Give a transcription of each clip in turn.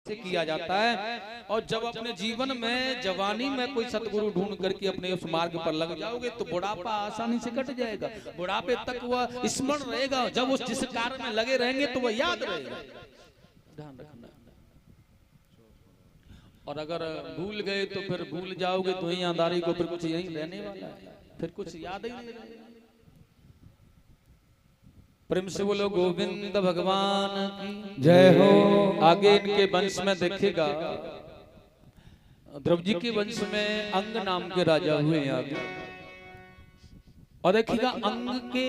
से किया जाता है। और जब अपने जीवन में जवानी में कोई सतगुरु ढूंढ करके अपने उस मार्ग पर लग जाओगे तो बुढ़ापा आसानी से कट जाएगा। बुढ़ापे तक वह स्मरण रहेगा, जब उस जिस कार्य में लगे रहेंगे तो वह याद रहेगा। ध्यान रखना। और अगर भूल गए तो फिर भूल जाओगे तो ही अंधारी को फिर कुछ यही रहने वाला है, फिर कुछ याद ही नहीं रहेगा। प्रेम से बोलो गोविंद भगवान की जय हो। आगे इनके वंश में देखिएगा, ध्रुव जी के वंश में अंग नाम के राजा हुए आगे। और देखिएगा अंग के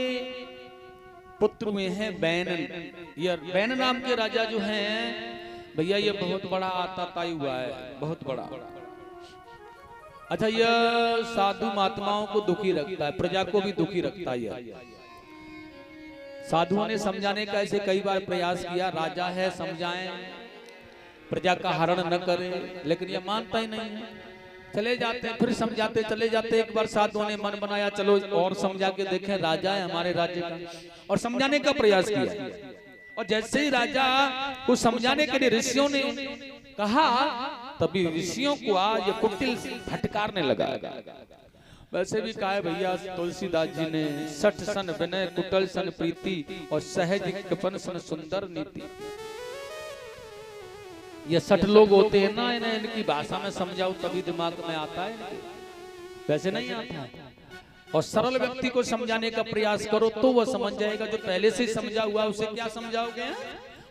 पुत्र हुए हैं बैनन। ये बैनन नाम के राजा जो हैं भैया, ये बहुत बड़ा आताताई हुआ है, बहुत बड़ा। अच्छा, यह साधु महात्माओं को दुखी रखता है, प्रजा को भी दुखी रखता है। साधुओं ने समझाने का ऐसे कई बार प्रयास किया, राजा है समझाएं, प्रजा का हरण न करें, लेकिन ये मानता ही नहीं है। चले जाते हैं, फिर समझाते चले जाते। एक बार साधुओं ने मन बनाया, चलो और समझा के देखें, राजा है हमारे राज्य का, और समझाने का प्रयास किया। और जैसे ही राजा को समझाने के लिए ऋषियों ने कहा, तभी ऋषियों को आज कुटिल फटकारने लगा। वैसे भी कहा है भैया तुलसीदास जी ने, सठ सन विनय कुटल सन प्रीति और सहज कृपन सन सुंदर नीति। ये 60 लोग होते हैं ना, इन्हें इनकी भाषा में समझाओ तभी दिमाग में आता है, वैसे नहीं आता है। और सरल व्यक्ति को समझाने का प्रयास करो तो वह समझ जाएगा। जो पहले से समझा हुआ उसे क्या समझाओगे,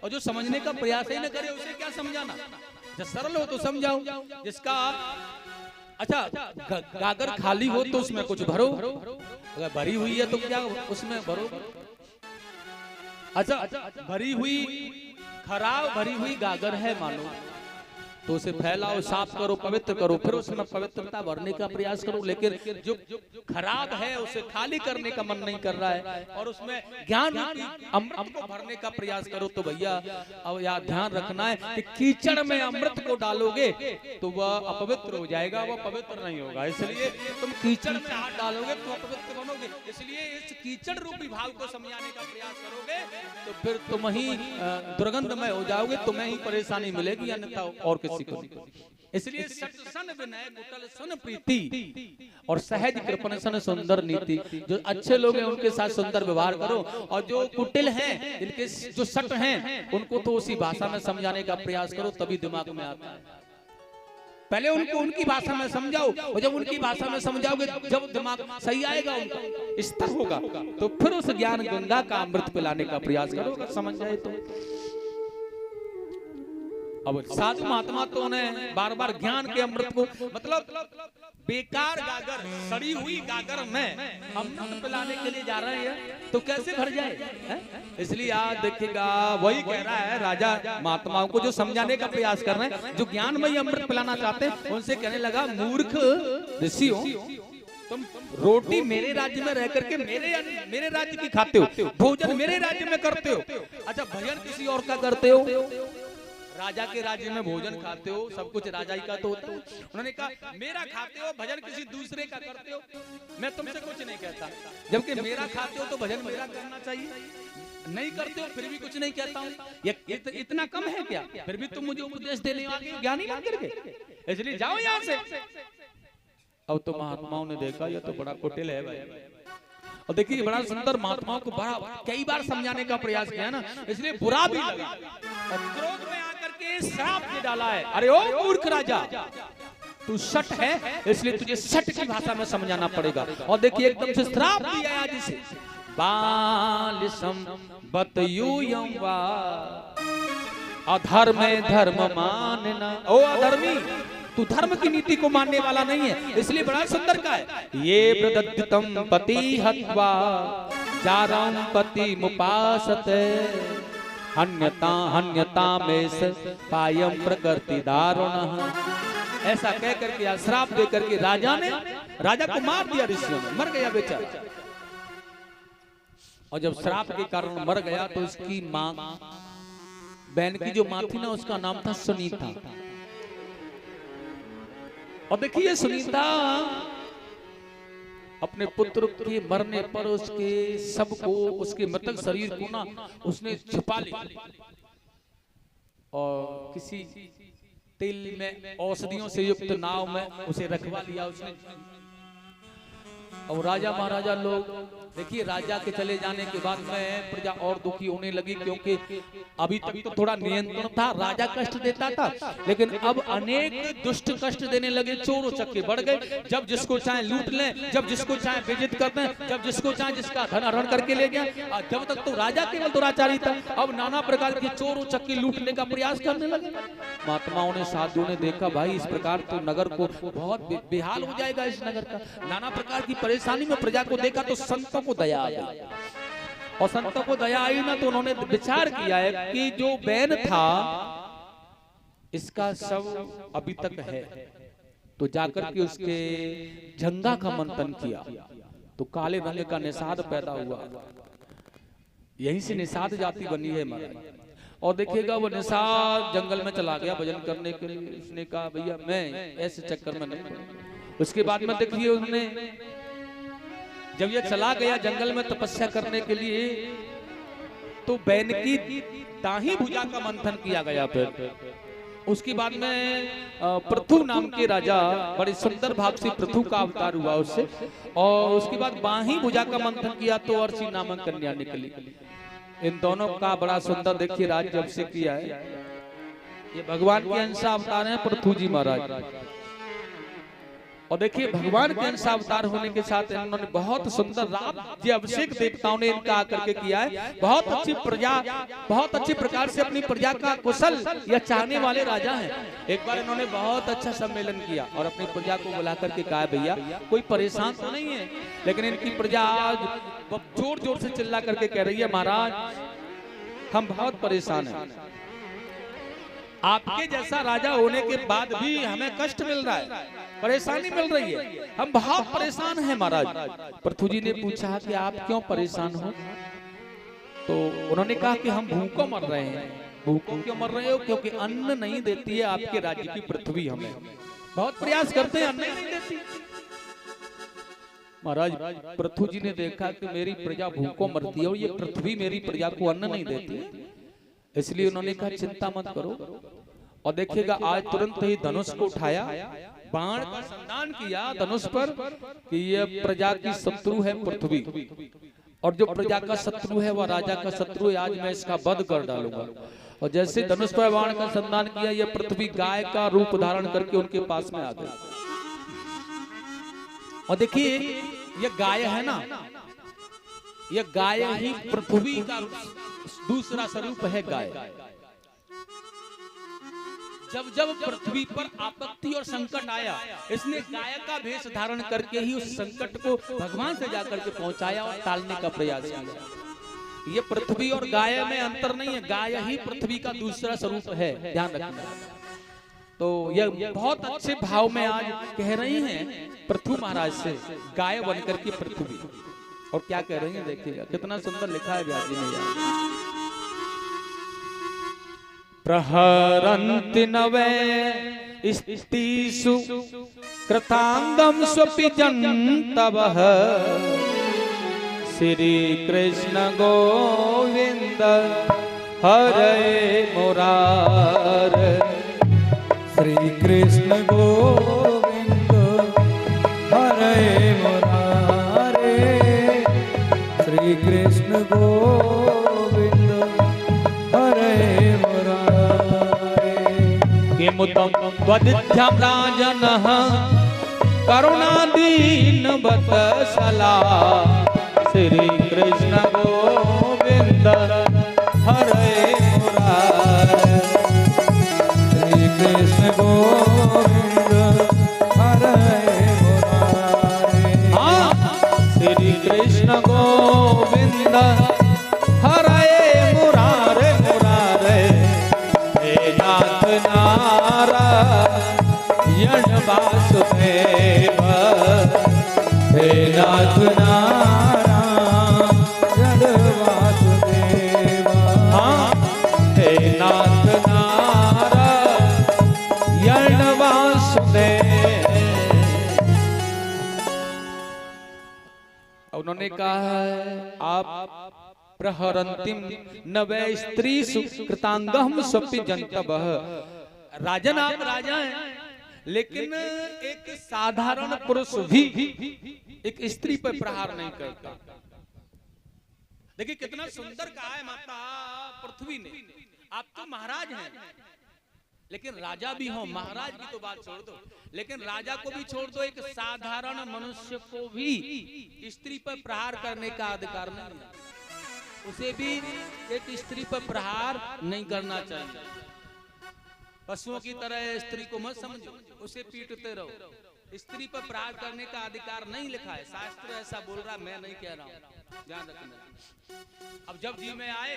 और जो समझने का प्रयास ही न करे उसे क्या समझाना। जब सरल हो तो समझाओ। जिसका अच्छा गागर खाली हो तो उसमें कुछ भरो, अगर भरी हुई है तो क्या उसमें भरो। अच्छा, भरी हुई खराब भरी हुई गागर है मानो, तो उसे फैलाओ, साफ करो, पवित्र करो, फिर उसमें पवित्रता भरने का प्रयास करो। लेकिन जो खराब है उसे खाली करने का मन नहीं कर रहा है और उसमें ज्ञान अमृत को भरने का प्रयास करो, तो भैया अब यार ध्यान रखना है कि कीचड़ में अमृत को डालोगे तो वह अपवित्र हो जाएगा, वह पवित्र नहीं होगा। इसलिए तुम कीचड़ में हाथ डालोगे तो अपवित्र बनोगे। इसलिए इस कीचड़ रूपी भाव को समझाने का प्रयास करोगे तो फिर तुम ही दुर्गंधमय हो जाओगे, तुम्हें ही परेशानी मिलेगी, अन्यथा और किसी को। इसलिए सठ सन विनय कुटल सन प्रीति और सहज कृपण सन सुंदर नीति। जो अच्छे लोग हैं उनके साथ सुंदर व्यवहार करो, और जो कुटिल हैं, इनके जो सट हैं, उनको तो उसी भाषा में समझाने का प्रयास करो, तभी दिमाग में आता है। पहले उनको उनकी भाषा में समझाओ, और जब उनकी भाषा में समझाओगे, जब दिमाग सही आएगा, उनका स्तर होगा, तो फिर उस ज्ञान गंगा का अमृत पिलाने का प्रयास करो, अगर समझ जाए तो। अब साधु महात्मा तो उन्हें बार बार ज्ञान के अमृत को, मतलब बेकार गागर, सड़ी हुई गागर में अमृत पिलाने के लिए जा रहे हैं तो कैसे भर जाए। इसलिए आज देखिएगा, वही कह रहा है राजा महात्माओं को जो समझाने का प्रयास कर रहे हैं, जो ज्ञानमयी अमृत पिलाना चाहते हैं, उनसे कहने लगा, मूर्ख ऋषियों, तुम रोटी मेरे राज्य में रह करके मेरे राज्य की खाते हो, भोजन मेरे राज्य में करते हो, अच्छा भजन किसी और का करते हो। राजा के राज्य में भोजन खाते हो, सब कुछ राजा ही का तो होता है। उन्होंने कहा मेरा खाते हो, भजन किसी दूसरे का करते हो, मैं तुमसे कुछ नहीं कहता, जबकि मेरा खाते हो तो भजन मेरा करना चाहिए। नहीं करते हो फिर भी कुछ नहीं कहता हूँ, ये इतना कम है क्या? फिर भी तुम मुझे उपदेश देने आ गए ज्ञानी मान करके, इसलिए जाओ यहाँ से। अब तो महात्माओं ने देखा ये तो बड़ा कुटिल है भाई, और देखिए बड़ा सुंदर महात्माओं को बड़ा कई बार समझाने का प्रयास किया ना, इसलिए बुरा भी लगा और क्रोध में आकर के श्राप दे डाला है। अरे ओ मूर्ख राजा, तू सट है, इसलिए तुझे सट की भाषा में समझाना पड़ेगा। और देखिए एकदम से श्राप दिया आज से, बालिसम बतयूयम वा अधर्म धर्म मानना। ओ अधर्मी, तू धर्म की नीति को मानने वाला नहीं है, इसलिए बड़ा सुंदर का है, ये प्रदत्तम पति हत्वा चारम पति मुपासते हन्यता हन्यता में पायम प्रकृति दारुण। ऐसा कह करके श्राप दे करके राजा को मार दिया, ऋषियों ने, मर गया बेचारा। और जब श्राप के कारण मर गया तो उसकी मां, बहन की जो मां थी ना, उसका नाम था सुनीता। और देखिए सुनीता अपने पुत्र के मरने पर उसके सबको, उसके मृतक शरीर को ना उसने छिपा लिया और किसी तेल में औषधियों से युक्त नाव में उसे रखवा लिया उसने। और राजा महाराजा लोग देखिए, राजा के चले जाने के बाद में प्रजा और दुखी होने लगी, क्योंकि अभी तक तो थोड़ा नियंत्रण था, राजा कष्ट देता था, लेकिन अब अनेक दुष्ट कष्ट देने लगे, चोर उचक्के बढ़ गए, जब जिसको चाहे लूट लें, जब जिसको चाहे बेइज्जत कर दें, जब जिसको चाहे जिसका धन हरण करके ले गया। जब तक तो राजा केवल दुराचारी था, अब नाना प्रकार के चोर उचक्के लूटने का प्रयास करने लगे। महात्माओं ने, साधुओं ने देखा भाई इस प्रकार तो नगर को बहुत बेहाल हो जाएगा, इस नगर का नाना प्रकार की परेशानी में प्रजा को देखा तो संतों को दया आ गई, और संतों को दया आई ना तो उन्होंने विचार किया है कि जो बैन था इसका शव अभी तक है, तो जाकर के उसके जंगा का मंथन किया तो काले रंग का निषाद पैदा हुआ। यहीं से निषाद जाति बनी है महाराज। और देखिएगा वो निषाद जंगल में चला गया भजन करने के लिए। उसने कहा भैया मैं ऐसे चक्कर में नहीं पड़ूंगा। उसके बाद में देखिए उसने जब ये चला गया जंगल में तपस्या करने के लिए, तो बैन की दाहिनी भुजा का मंथन किया गया। फिर उसके बाद में पृथु नाम के राजा, बड़े सुंदर भाव से पृथु का अवतार हुआ उससे, और उसके बाद बाही भुजा का मंथन किया तो अर्ची नामक कन्या निकली। इन दोनों का बड़ा सुंदर देखिए राज जब से किया है। ये भगवान के अंश अवतार हैं पृथु जी महाराज। और देखिए भगवान के अंश अवतार होने के साथ इन्होंने बहुत सुंदर राज्य अभिषेक देवताओं ने इनका आकर के किया है। बहुत अच्छी प्रजा, बहुत अच्छे प्रकार से अपनी प्रजा का कुशल या चाहने वाले राजा हैं। एक बार इन्होंने बहुत अच्छा सम्मेलन किया और अपनी प्रजा को बुला करके कहा भैया कोई परेशान तो नहीं है, लेकिन इनकी प्रजा आज जोर जोर से चिल्ला करके कह रही है महाराज हम बहुत परेशान हैं, आपके जैसा राजा होने के बाद भी हमें कष्ट मिल रहा है, परेशानी मिल रही है, हम बहुत परेशान हैं महाराज। पृथु जी ने पूछा कि आप क्यों परेशान हो? तो उन्होंने कहा कि हम भूखों मर रहे हैं। भूखों क्यों मर रहे हो? क्योंकि अन्न नहीं देती है आपके राज्य की पृथ्वी, हमें बहुत प्रयास करते हैं अन्न नहीं देती। महाराज पृथु जी ने देखा कि मेरी प्रजा भूखों मरती है और ये पृथ्वी मेरी प्रजा को अन्न नहीं देती, इसलिए उन्होंने कहा चिंता मत करो। और देखिएगा आज तुरंत ही धनुष को उठाया, बाण का संधान किया धनुष पर कि ये प्रजा की शत्रु है पृथ्वी, और जो प्रजा का शत्रु है वह राजा का शत्रु है, आज मैं इसका वध कर डालूंगा। और जैसे धनुष पर बाण का संधान किया, यह पृथ्वी गाय का रूप धारण करके उनके पास में आ गई। और देखिए ये गाय है ना, ये गाय ही पृथ्वी का दूसरा स्वरूप है गाय। जब जब पृथ्वी पर आपत्ति और संकट आया, इसने गाय का भेष धारण करके ही उस संकट को भगवान से जाकर के पहुंचाया और टालने का प्रयास किया। ये पृथ्वी और गाय में अंतर नहीं है, गाय ही पृथ्वी का दूसरा स्वरूप है, ध्यान रखना। तो ये बहुत अच्छे भाव में आज कह रही हैं पृथु महाराज से, गाय बनकर के पृथ्वी। और क्या कह रही हैं देखिएगा, कितना सुंदर लिखा है व्यास जी ने यार। प्रहरन्ति नवे स्तिषु कृतांगम स्वपि जन्तवः श्री कृष्ण गोविंद हरे मुरारे। श्री कृष्ण गोविंद हरे मुरारे। श्री कृष्ण गोविंद हरे मुरारे। किमुतं त्वदित्यं राजनः करुणादीन वत्सला। श्री कृष्ण गोविंद हरे मुरारे। श्री कृष्ण गोविंद हरे मुरारे। श्री कृष्ण गोविंद हरे मुरारे मुरारे। हे नाथ नारायण वासुदेव। हे नाथ नारायण वासुदेव। हे नाथ नारायण वासुदेव। उन्होंने कहा है आप प्रहरंतिम नवै स्त्री कृतांगम स्वपि जंतवः। राजन आप राजा हैं, लेकिन एक साधारण पुरुष भी एक स्त्री पर प्रहार नहीं करता। देखिए कितना सुंदर कहा है माता पृथ्वी ने। आप तो महाराज हैं, लेकिन राजा भी हो। महाराज की तो बात छोड़ दो, लेकिन राजा को भी छोड़ दो, एक साधारण मनुष्य को भी स्त्री पर प्रहार करने का अधिकार नहीं है। उसे भी एक स्त्री पर प्रहार नहीं करना चाहिए। पशुओं की तरह स्त्री को मत समझो, उसे पीटते रहो। स्त्री पर प्रहार करने का अधिकार नहीं लिखा है, शास्त्र ऐसा बोल रहा, मैं नहीं कह रहा हूं, ध्यान रखना। अब जब जी में आए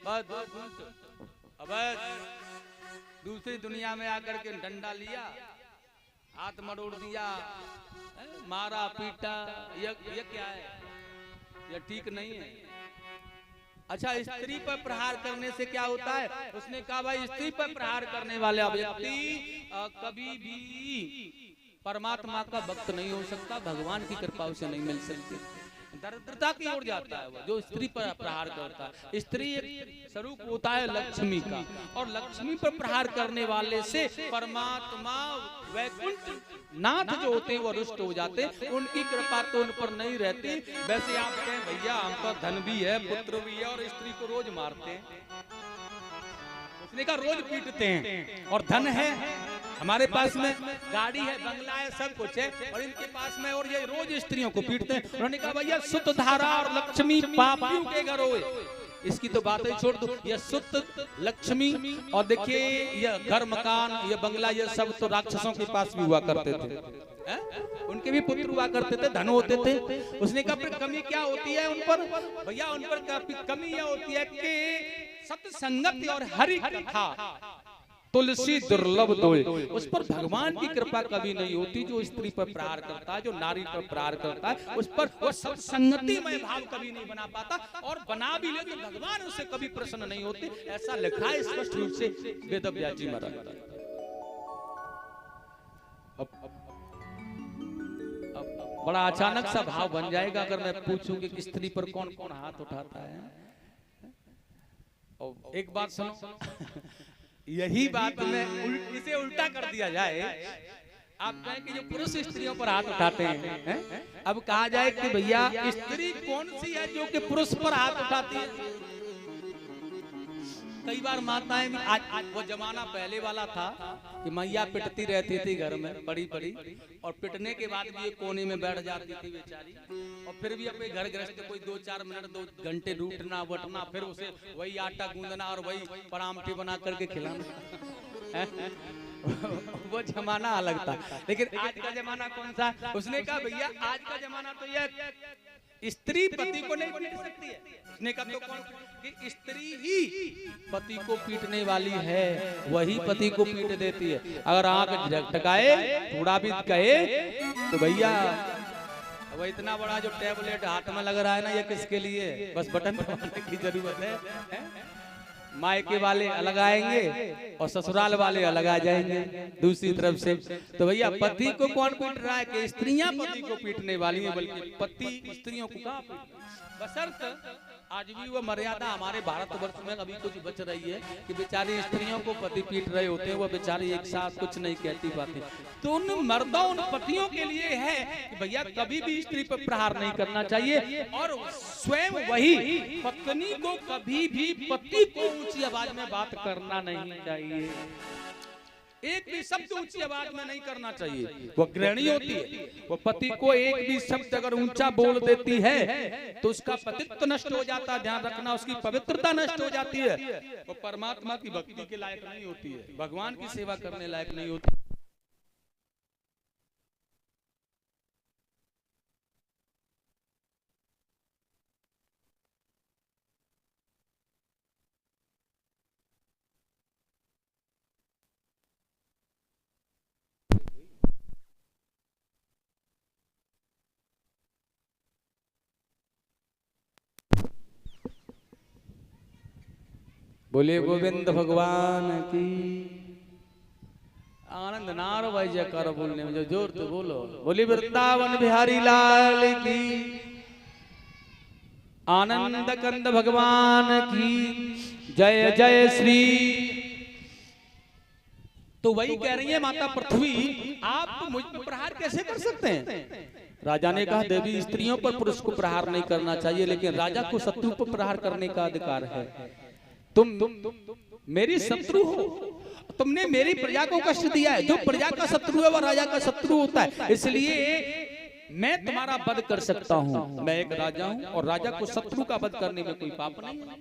अब दूसरी दुनिया में आकर के डंडा लिया, हाथ मरोड़ दिया, मारा पीटा, ये क्या है? ये ठीक नहीं है। अच्छा, स्त्री पर प्रहार करने से क्या होता है? उसने कहा भाई स्त्री पर प्रहार करने वाले व्यक्ति कभी भी परमात्मा का भक्त नहीं हो सकता, भगवान की कृपा उसे नहीं मिल सकती, दरिद्रता की ओर जाता है वो जो स्त्री पर प्रहार करता है। स्त्री एक स्वरूप होता है लक्ष्मी का, और लक्ष्मी पर प्रहार करने वाले से परमात्मा वैकुंठ नाथ जो होते हैं वो रुष्ट हो जाते हैं, उनकी कृपा तो उन पर नहीं रहती। वैसे आप कहें भैया हम पर धन भी है, पुत्र भी है, और स्त्री को रोज मारते हैं, उसने कहा रोज पीटते हैं, और धन है हमारे पास में, गाड़ी है, बंगला है, सब कुछ है, और इनके पास में, और ये रोज स्त्रियों को पीटते हैं। उन्होंने कहा भैया सुत धारा और लक्ष्मी पापियों के घर होए, इसकी तो बात ही छोड़ दो। ये सुत लक्ष्मी और देखिए ये घर मकान, ये बंगला, ये सब तो राक्षसों के पास भी हुआ करते थे, उनके भी पुत्र हुआ करते थे, धन होते थे। उसने कहा फिर कमी क्या होती है उन पर? भैया उन पर कमी यह होती है कि सत्संगति और हरि कथा तुलसी दुर्लभ दोए, उस पर भगवान की कृपा कभी नहीं होती। जो स्त्री पर प्रहार करता है, जो नारी पर प्रहार करता है, उस पर वो सत्संगति में भाव कभी नहीं बना पाता, और बना भी ले तो भगवान उससे कभी प्रसन्न नहीं होते। ऐसा लिखा है स्पष्ट रूप से वेद व्यास जी महाराज। अब बड़ा अचानक सा भाव बन जाएगा अगर मैं पूछूं कि स्त्री पर कौन कौन हाथ उठाता है। और एक बात सुनो, यही बात में इसे उल्टा कर दिया जाए, आप कहें कि जो पुरुष स्त्रियों पर हाथ उठाते हैं, अब कहा जाए कि भैया स्त्री कौन सी है जो कि पुरुष पर हाथ उठाती है? कई बार माताएं भी, आज वो जमाना पहले वाला था कि मैया पिटती रहती थी घर में बड़ी बड़ी, और पिटने के बाद भी ये कोने में बैठ जाती थी बेचारी, और फिर भी अपने घर गृहस्थ कोई 2-4 मिनट 2 घंटे रूठना बटना, फिर उसे वही आटा गूंदना और वही परामठी बना करके खिलाना। वो जमाना अलग था, लेकिन आज का जमाना कौन सा? उसने कहा भैया आज का जमाना तो यह स्त्री पति को नहीं पीट सकती है। उसने कहा तो कौन? कि स्त्री ही पति को पीटने वाली है, वही पति को पीट देती है। अगर आंख झटकाए, थोड़ा भी कहे तो भैया वो इतना बड़ा जो टैबलेट हाथ में लग रहा है ना, ये किसके लिए? बस बटन दबाने की जरूरत है। मायके वाले अलग आएंगे और ससुराल वाले अलग आ जाएंगे दूसरी तरफ से। तो भैया पति को कौन पीट रहा है? कि स्त्रियां पति को पीटने वाली है, बल्कि पति स्त्रियों को कहां पीट? बशर्त आज भी वो मर्यादा हमारे भारतवर्ष में अभी कुछ बच रही है कि बेचारी स्त्रियों को पति पीट रहे होते हैं, वो बेचारी एक साथ कुछ नहीं कहती पाती। तो उन मर्दों, उन पतियों के लिए है कि भैया कभी भी स्त्री पर प्रहार नहीं करना चाहिए, और स्वयं वही पत्नी को कभी भी पति को ऊंची आवाज में बात करना नहीं चाहिए। एक भी शब्द ऊंची आवाज में नहीं करना चाहिए, वो गृहिणी होती है। वो पति को एक भी शब्द अगर ऊंचा बोल देती है तो उसका पतित्व नष्ट हो जाता है। ध्यान रखना, उसकी पवित्रता नष्ट हो जाती है। वो परमात्मा की भक्ति के लायक नहीं होती है, भगवान की सेवा करने लायक नहीं होती। बोले गोविंद भगवान की। आनंद नार भाई जयकार बोलने में जो जोर तो बोलो। बोली वृंदावन बिहारी लाल की। आनंद कंद भगवान की जय जय श्री। तो वही कह रही है माता पृथ्वी, आप मुझ पर प्रहार कैसे कर सकते हैं? राजा ने कहा देवी स्त्रियों पर पुरुष को प्रहार नहीं करना चाहिए, लेकिन राजा को शत्रु पर प्रहार करने का अधिकार है। तुम मेरी शत्रु हो, तुमने मेरी प्रजा को कष्ट दिया है। जो प्रजा का शत्रु है वह राजा का शत्रु होता है, इसलिए मैं तुम्हारा वध कर सकता हूँ। मैं एक राजा हूँ और राजा को शत्रु का वध करने में कोई पाप नहीं है,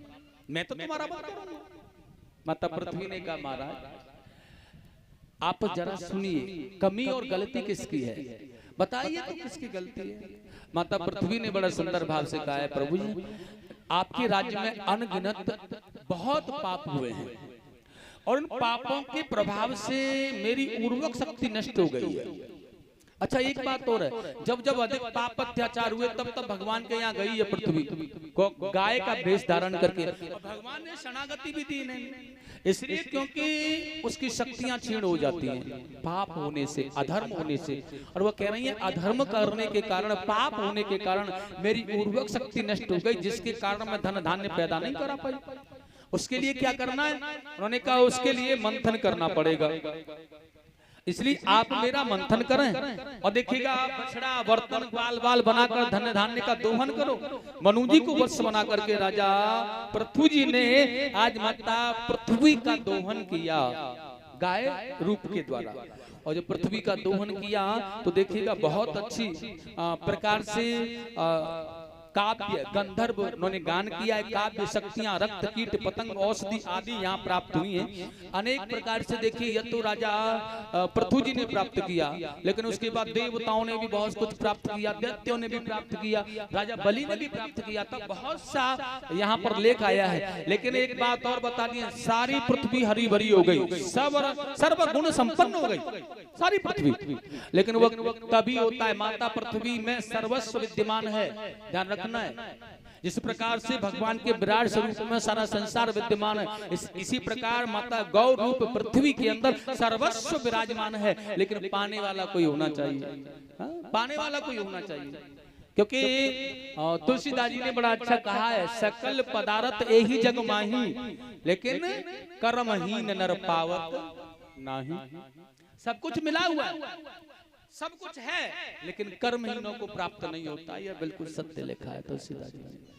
मैं तो तुम्हारा वध करूंगा। माता पृथ्वी ने कहा महाराज आप जरा सुनिए, कमी और गलती किसकी है बताइए तो किसकी गलती है? माता पृथ्वी ने बड़ा सुंदर भाव से कहा है प्रभु जी आपके राज्य में अनगिनत बहुत पाप हुए हैं और उन पापों के प्रभाव से मेरी उर्वक शक्ति नष्ट हो गई है। अच्छा एक बात और है, जब जब अधिक पाप अत्याचार हुए तब तब भगवान के यहाँ गई है पृथ्वी को गाय का वेश धारण करके। भगवान ने शरणागति भी दी नहीं, इसलिए क्योंकि उसकी शक्तियां क्षीण हो जाती हैं पाप होने से, अधर्म होने से। और वह कह रही है अधर्म करने के कारण, पाप होने के कारण मेरी उर्वक शक्ति नष्ट हो गई, जिसके कारण मैं धन धान्य पैदा नहीं करा पाई। उसके लिए क्या करना है? उन्होंने कहा उसके लिए मंथन करना पड़ेगा, इसलिए आप मेरा मंथन करें और देखिएगा बछड़ा बर्तन बाल बाल बनाकर धन्य धान्य का दोहन करो। मनु जी को वत्स बना करके राजा पृथ्वी जी ने आज माता पृथ्वी का दोहन किया गाय रूप के द्वारा। और जब पृथ्वी का दोहन किया तो देखिएगा बहुत अच्छी प्रकार से काव्य गंधर्व उन्होंने गान किया है। काव्य शक्तियां रक्त कीट पतंग औषधि आदि यहाँ प्राप्त हुई हैं अनेक प्रकार से। देखिए यह तो राजा पृथ्वी जी ने प्राप्त किया, लेकिन उसके बाद देवताओं ने भी बहुत कुछ प्राप्त किया, दैत्यों ने भी प्राप्त किया, राजा बलि ने भी प्राप्त किया। तब बहुत सा यहाँ पर लेख आया है। लेकिन एक बात और बता दी, सारी पृथ्वी हरी भरी हो गई, सर्व गुण संपन्न हो गई सारी पृथ्वी। लेकिन वह तभी होता है माता पृथ्वी में सर्वस्व विद्यमान है, ध्यान रखना है। जिस प्रकार से भगवान के विराट स्वरूप में सारा संसार विद्यमान है, इसी प्रकार माता गौ रूप पृथ्वी के अंदर सर्वस्व विराजमान है। लेकिन पाने वाला कोई होना चाहिए, पाने वाला कोई होना चाहिए। क्योंकि तुलसीदास जी ने बड़ा अच्छा कहा है, सकल पदार्थ एही जग माही, लेकिन कर्महीन नर पावत नाही। सब कुछ मिला हुआ है, सब कुछ है, लेकिन कर्महीनों को प्राप्त नहीं होता। यह बिल्कुल सत्य लिखा है तुलसीदास जी ने।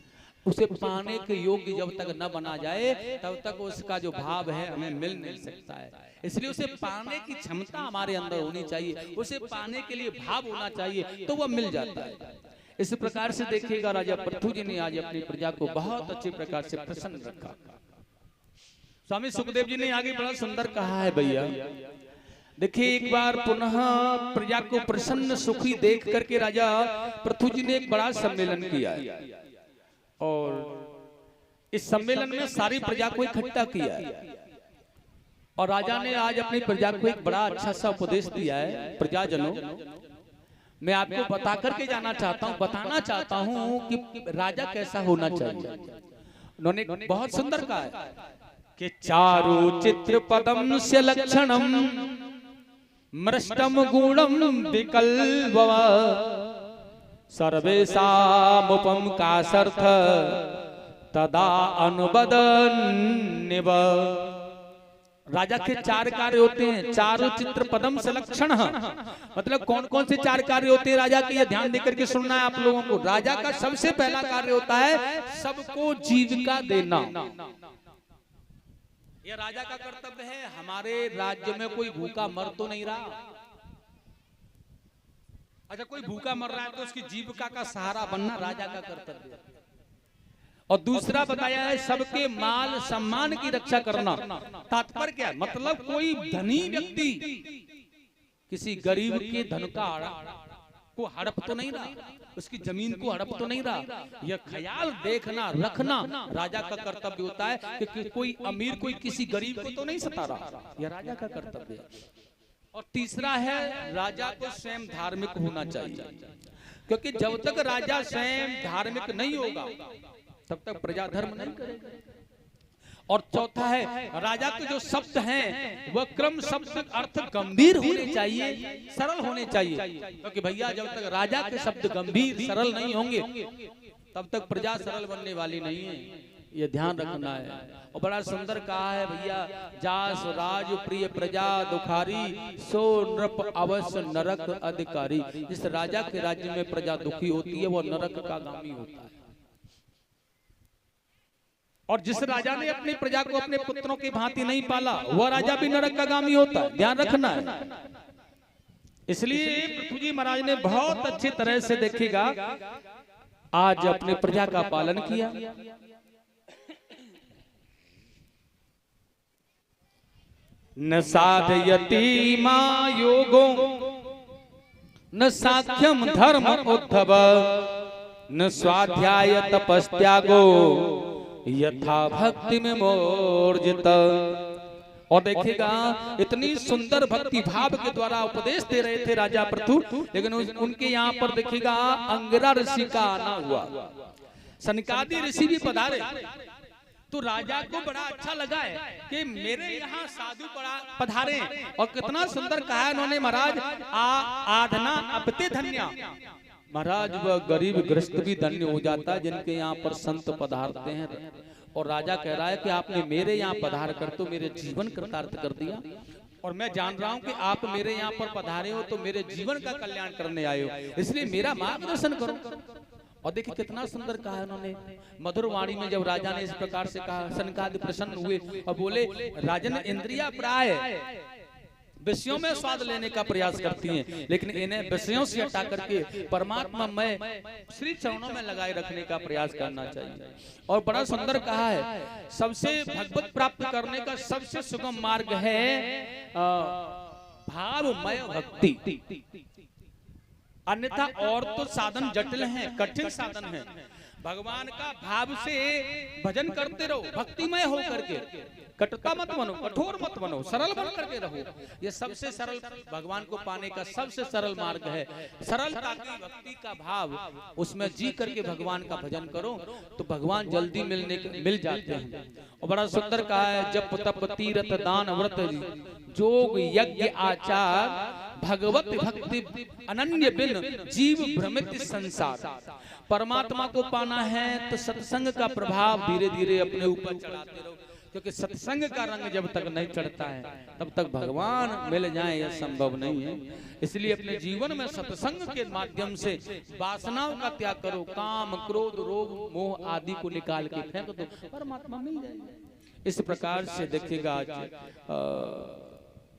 उसे पाने के योग्य जब तक न बना जाए तब तक उसका जो भाव है हमें मिल नहीं सकता है। इसलिए उसे पाने की क्षमता हमारे अंदर होनी चाहिए, उसे पाने के लिए भाव होना चाहिए, तो वह मिल जाता है। इस प्रकार से देखिएगा राजा पृथ्वी जी ने आज अपनी प्रजा को बहुत अच्छे प्रकार से प्रसन्न रखा। स्वामी सुखदेव जी ने आगे बड़ा सुंदर कहा है भैया, देखिए एक बार पुनः प्रजा को प्रसन्न सुखी देख करके राजा पृथ्वी जी ने एक बड़ा सम्मेलन किया है और इस सम्मेलन में सारी प्रजा को इकट्ठा किया है। और राजा ने आज अपनी प्रजा को एक बड़ा अच्छा सा उपदेश दिया है। प्रजाजनों, मैं आपको बता करके जाना चाहता हूँ, बताना चाहता हूँ कि राजा कैसा होना चाहिए। उन्होंने बहुत सुंदर कहा है कि चारु चित्र पदम से लक्षणम मृष्टम गुणम विकल्पव सर्वेषामुपम कासर्थ तदा अनुबदन्यव। राजा के चार कार्य होते हैं, चारों चित्र पदम से लक्षण। मतलब कौन कौन से चार कार्य होते हैं राजा के, ये ध्यान देकर के सुनना है आप लोगों को। राजा का सबसे पहला कार्य होता है सबको जीविका देना। यह राजा का कर्तव्य है। हमारे राज्य में कोई भूखा मर तो नहीं रहा। अच्छा कोई भूखा मर रहा है तो उसकी जीविका का सहारा बनना राजा का कर्तव्य है। और दूसरा बताया है सबके माल सम्मान की रक्षा करना। तात्पर्य क्या है? मतलब कोई धनी व्यक्ति किसी गरीब के धन का को हड़प तो नहीं रहा, उसकी जमीन को हड़प तो नहीं रहा। यह ख्याल देखना रखना राजा का कर्तव्य होता है कि कोई अमीर कोई किसी गरीब को तो नहीं सता रहा, यह राजा का कर्तव्य है। और तीसरा है राजा को स्वयं धार्मिक होना चाहिए, क्योंकि जब तक राजा स्वयं धार्मिक नहीं होगा तब तक प्रजा धर्म नहीं करेगा। और चौथा है राजा के जो शब्द हैं वह क्रम शब्द अर्थ गंभीर होने चाहिए, सरल होने चाहिए। क्योंकि भैया जब तक राजा के शब्द गंभीर सरल नहीं होंगे तब तक प्रजा सरल बनने वाली नहीं है, ये ध्यान रखना है। और बड़ा सुंदर कहा है भैया, जास राज प्रिय प्रजा दुखारी, सो नृप अवश्य नरक अधिकारी। जिस राजा के राज्य में प्रजा दुखी होती है वो नरक का गामी होता है। और जिस राजा ने अपनी प्रजा को अपने पुत्रों की भांति नहीं पाला वह राजा भी नरक का गामी होता है, ध्यान रखना है। इसलिए पृथ्वी जी महाराज ने बहुत अच्छी तरह से देखिएगा आज अपने प्रजा का पालन किया। न साधयति मां योगो न साख्यम धर्म उद्धव, न स्वाध्याय तपस्त्यागो यथा भक्ति में मोर्जित। और देखिएगा इतनी सुंदर भक्ति भाव के द्वारा उपदेश दे रहे थे राजा पृथु, लेकिन उनके यहाँ पर देखिएगा अंगिरा ऋषि का आना हुआ। सनकादि ऋषि भी पधारे तो राजा को बड़ा अच्छा लगा है कि मेरे यहाँ साधु पधारे। और कितना सुंदर कहा उन्होंने महाराज, आधना अपते धन्या। महाराज वह गरीब ग्रस्त भी धन्य हो जाता है जिनके यहाँ पर संत पधारते हैं। और राजा कह रहा है कि आपने मेरे यहाँ पधार कर तो मेरे जीवन कृतार्थ कर दिया, और मैं जान रहा हूँ कि आप मेरे यहाँ पर पधारे हो तो मेरे जीवन का कल्याण करने आए हो, इसलिए मेरा मार्गदर्शन करो। और देखिए कितना सुंदर कहा उन्होंने मधुर वाणी में। जब राजा ने इस प्रकार से कहा सनकादि प्रसन्न हुए और बोले, राजन इंद्रिया प्राय विषयों में स्वाद लेने का प्रयास करती हैं, लेकिन इन्हें विषयों से हटा करके परमात्मा में श्री चरणों में लगाए रखने का प्रयास करना चाहिए। और बड़ा सुंदर कहा है, सबसे भगवत प्राप्त करने का सबसे सुगम मार्ग है भावमय भक्ति। अन्यथा और तो साधन जटिल हैं, कठिन साधन हैं। भगवान का भाव से भजन करते रहो, भक्तिमय हो करके। कटुता मत बनो, कठोर मत बनो, सरल बन करके रहो। ये सबसे सरल भगवान को पाने का सबसे सरल मार्ग है। सरलता की भक्ति का भाव उसमें जी करके भगवान का भजन करो तो भगवान जल्दी मिल जाते हैं। और बड़ा सुंदर कहा है, जप तप तीर्थ दान व्रत जोग यज्ञ आचार भगवत भक्ति अनन्य बिन जीव भ्रमित संसार। परमात्मा को पाना है तो सत्संग का प्रभाव धीरे धीरे अपने ऊपर चढ़ाते रहो, क्योंकि सत्संग का रंग जब तक नहीं चढ़ता है तब तक भगवान मिल जाए यह संभव नहीं है। इसलिए अपने जीवन में सत्संग के माध्यम से वासनाओं का त्याग करो, काम क्रोध रोग मोह आदि को निकाल के फेंक दो, परमात्मा मिल जाएगा। इस प्रकार से देखिएगा आज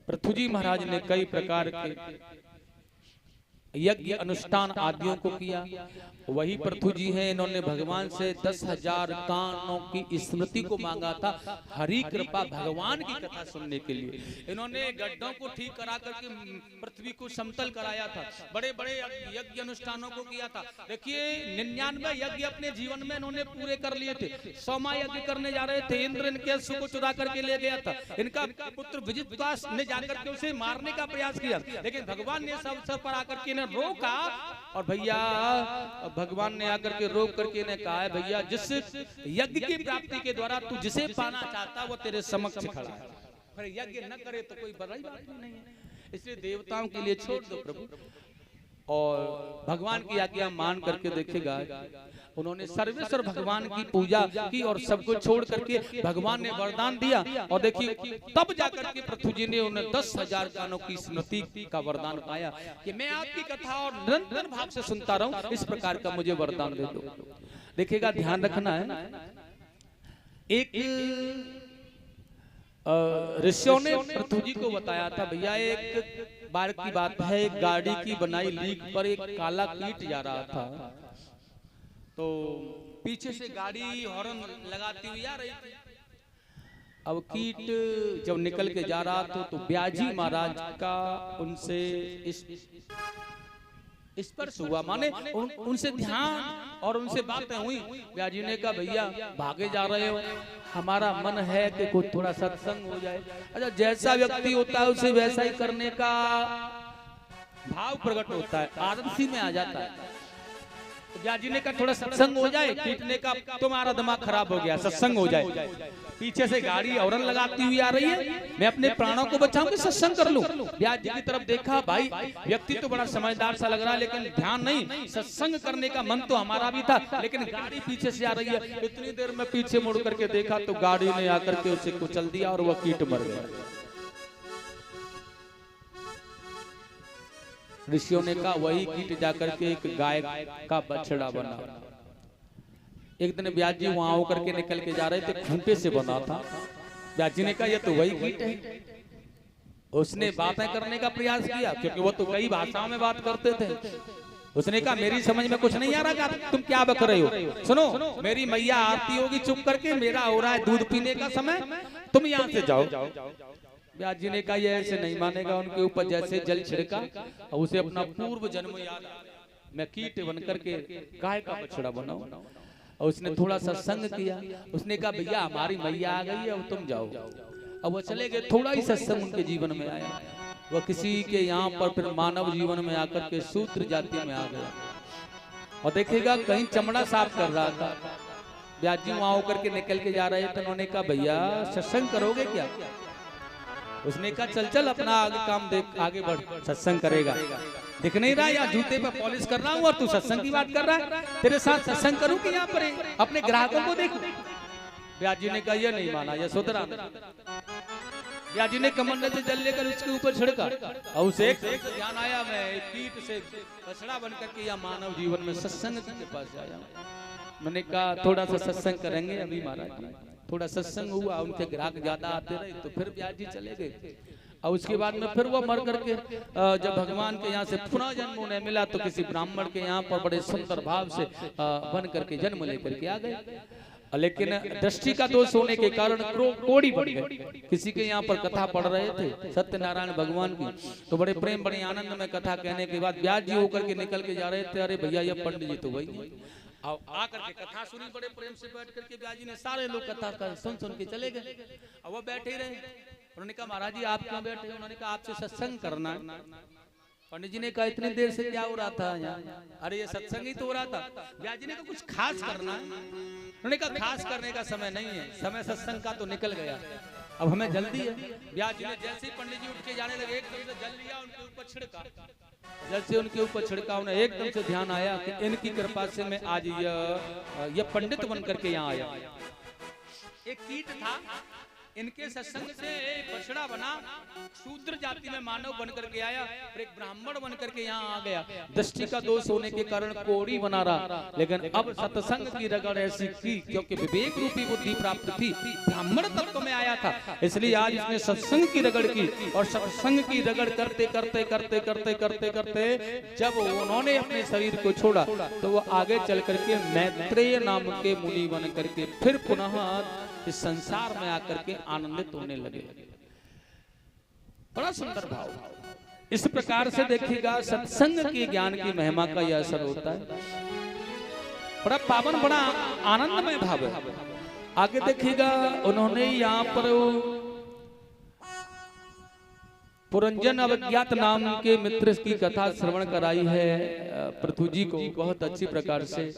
पृथु जी महाराज ने कई प्रकार के यज्ञ अनुष्ठान आदियों को किया। वही पृथु जी हैं, इन्होंने भगवान से 10,000 कानों की स्मृति को मांगा था, हरि कृपा भगवान की कथा सुनने के लिए। इन्होंने गड्ढों को ठीक करा करके पृथ्वी को समतल कराया था, बड़े बड़े यज्ञ अनुष्ठानों को किया था। देखिए 99 यज्ञ अपने जीवन में इन्होंने पूरे कर लिए थे। 100वां यज्ञ करने जा रहे थे, इंद्र इनके अश्व को चुरा करके ले गया था। इनका पुत्र विजितवास ने जाकर के उसे मारने का प्रयास किया, लेकिन भगवान ने सब अवसर पर आकर के रोका। और भैया भगवान ने आकर के रोक करके ने कहा है, भैया जिस यज्ञ की प्राप्ति के द्वारा तू जिसे पाना चाहता वो तेरे समक्ष खड़ा है, पर यज्ञ न करे तो कोई बड़ी बात नहीं है। इसलिए देवताओं के लिए छोड़ दो प्रभु। और भगवान की आज्ञा मान करके देखेगा उन्होंने सर्वेश्वर भगवान की पूजा की और सबको छोड़ करके भगवान ने वरदान दिया। और देखिए तब जाकर के पृथु जी ने उन्हें 10,000 कानों की स्मृति का वरदान पाया कि मैं आपकी कथा और निरंतर भाव से सुनता रहूं, इस प्रकार का मुझे वरदान दे दो। देखिएगा ध्यान रखना है, एक ऋषियों ने पृथु जी को बताया था, भैया एक बार की बात है, एक गाड़ी की बनाई लीक पर एक काला कीट जा रहा था। तो पीछे से गाड़ी हॉर्न लगाती हुई आ रही थी। अब कीट जब निकल के जा रहा था तो ब्याजी महाराज का उनसे स्पर्श हुआ, माने उनसे ध्यान और उनसे बातें हुई। ब्याजी ने कहा, भैया भागे जा रहे हो, हमारा मन है कि कुछ थोड़ा सत्संग हो जाए। अच्छा, जैसा व्यक्ति होता है उसे वैसा ही करने का भाव प्रकट होता है, आदत सी में आ जाता है। ब्याजी ने कहा थोड़ा सत्संग हो जाए, कीटने का तुम्हारा दिमाग खराब हो गया, सत्संग हो जाए। पीछे से गाड़ी हॉर्न लगाती हुई आ रही है, मैं अपने प्राणों को बचाऊं कि सत्संग कर लूं। व्यास जी की तरफ देखा, भाई व्यक्ति तो बड़ा समझदार सा लग रहा है, लेकिन ध्यान नहीं, सत्संग करने का मन तो हमारा भी था, लेकिन गाड़ी पीछे से आ रही है। इतनी देर में पीछे मुड़ करके देखा तो गाड़ी ने आकर के उसे कुचल दिया और वह कीट मर गया। ऋषियों ने कहा वही कीट जाकर के एक गाय का बछड़ा बना। एक दिन व्यास जी वहां होकर के निकल के जा रहे थे, खूंटे से बना था। व्यास जी ने कहा ये तो वही कीट है। उसने बातें करने का प्रयास किया, क्योंकि वो तो कई भाषाओं में बात करते थे। उसने कहा मेरी समझ में कुछ नहीं आ रहा, तुम क्या बक रहे हो? सुनो, मेरी मैया आरती होगी, चुप करके, मेरा हो रहा है दूध पीने का समय, तुम यहाँ से जाओ। व्यास जी ने कहा ये ऐसे नहीं मानेगा। उनके ऊपर जैसे जल छिड़का और उसे अपना पूर्व जन्म याद आ, मैं कीट बनकर के गाय का बछड़ा बनाऊं। और उसने थोड़ा सत्संग किया। उसने कहा भैया हमारी मैया आ गई है, अब तुम जाओ। अब वो चले गए। थोड़ा ही सत्संग उनके जीवन में आया। वह किसी के यहाँ पर फिर मानव जीवन में आकर के शूद्र जाति में आ गया। और देखेगा कहीं चमड़ा साफ कर रहा था। व्यास जी वहां होकर के निकल के जा रहे थे। उन्होंने कहा भैया सत्संग करोगे क्या? उसने कहा चल चल अपना आगे काम देख, आगे बढ़, सत्संग करेगा। दिख नहीं रहा या जूते पे पॉलिश कर रहा हूँ और तू सत्संग की बात कर रहा है? तेरे साथ सत्संग करूं कि यहाँ पर अपने ग्राहकों को देखूं? व्यास जी ने कहा यह नहीं माना, यह सुधरा। व्यास जी ने कमंडल से जल लेकर उसके ऊपर छिड़का और उसे एक ध्यान आया, मैं एक कीट से बछड़ा बनकर के या मानव जीवन में सत्संग के पास आया। मैंने कहा थोड़ा सा सत्संग करेंगे अभी महाराज। थोड़ा सत्संग हुआ, उनके ग्राहक ज्यादा आते रहे तो फिर व्यास जी चले गए। और उसके बाद में फिर वो मर करके जब भगवान के यहाँ से पुनः जन्म उन्हें मिला तो किसी ब्राह्मण के यहाँ पर बड़े सुंदर भाव से बन करके जन्म लेकर के आ गए। लेकिन दृष्टि का दोष होने के कारण कोड़ी बढ़ गई। किसी के यहाँ पर कथा पढ़ रहे थे सत्यनारायण भगवान की, तो बड़े प्रेम बड़े आनंद में कथा कहने के बाद व्यास जी होकर के निकल के जा रहे थे। अरे भैया ये पंडित जी तो वही आकर के कथा सुनी, बड़े प्रेम से बैठ करके व्यास जी ने सारे लोग कथा सुन सुन के चले गए। अब वो बैठे ही रहे। उन्होंने कहा महाराज जी आप क्यों बैठे? उन्होंने कहा आपसे सत्संग करना है। पंडित जी ने कहा इतनी देर से क्या हो रहा था यहाँ? अरे ये सत्संग ही तो हो रहा था। व्यास जी ने कहा कुछ खास करना है? उन्होंने कहा खास करने का समय नहीं है, समय सत्संग का तो निकल गया, अब हमें जल्दी है। व्यास जी ने जैसे ही पंडित जी उठ के जाने लगे एकदम से जल लिया, उनके ऊपर छिड़का। जैसे उनके ऊपर छिड़का उन्हें एकदम से ध्यान आया कि इनकी कृपा से मैं आज यह पंडित बनकर के यहाँ आया। एक कीट था, इनके सत्संग से बछड़ा बना, शूद्र जाति में मानव बनकर के आया, और एक ब्राह्मण बनकर के यहाँ आ गया। दृष्टि का दोष होने के कारण कोड़ी बना रहा, लेकिन अब सत्संग की रगड़ ऐसी की क्योंकि विवेक रूपी बुद्धि प्राप्त थी, ब्राह्मण तत्व में आया था, इसलिए आज इसने सत्संग की रगड़ की। और सत्संग की रगड़ करते करते करते करते करते करते जब उन्होंने अपने शरीर को छोड़ा तो वो आगे चल करके मैत्रेय नाम के मुनि बन करके फिर पुनः इस संसार में आकर के आनंदित होने लगे। बड़ा सुंदर भाव। इस प्रकार से देखिएगा सत्संग के ज्ञान की महिमा का यह असर होता है। बड़ा पावन, बड़ा आनंदमय भाव है। आगे देखिएगा उन्होंने यहाँ पर पुरंजन अवज्ञात नाम के मित्र की कथा श्रवण कराई है पृथु जी को बहुत अच्छी प्रकार से।